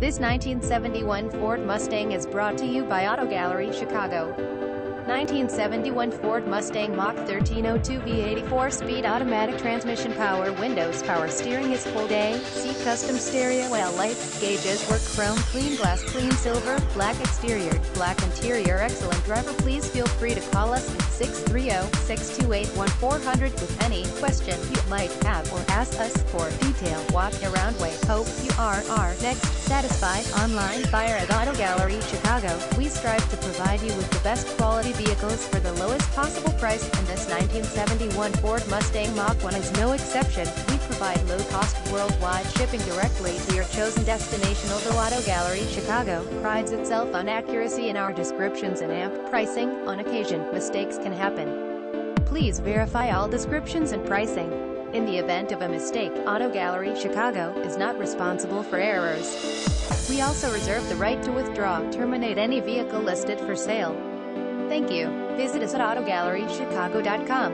This 1971 Ford Mustang is brought to you by Auto Gallery Chicago. 1971 Ford Mustang Mach 1302 V8 4-speed automatic transmission, power windows, power steering is full day, seat custom stereo, L lights, gauges work, chrome, clean glass, clean silver, black exterior, black interior, excellent driver. Please feel free to call us at 630-628-1400 with any question you might have or ask us for detailed walk-around way. Hope you are our next satisfied online buyer at Auto Gallery Chicago. We strive to provide you with the best quality vehicles for the lowest possible price, and this 1971 Ford Mustang Mach 1 is no exception. We provide low-cost worldwide shipping directly to your chosen destination. Although Auto Gallery Chicago prides itself on accuracy in our descriptions and amp pricing, on occasion, mistakes can happen. Please verify all descriptions and pricing. In the event of a mistake, Auto Gallery Chicago is not responsible for errors. We also reserve the right to withdraw, terminate any vehicle listed for sale. Thank you. Visit us at AutoGalleryChicago.com.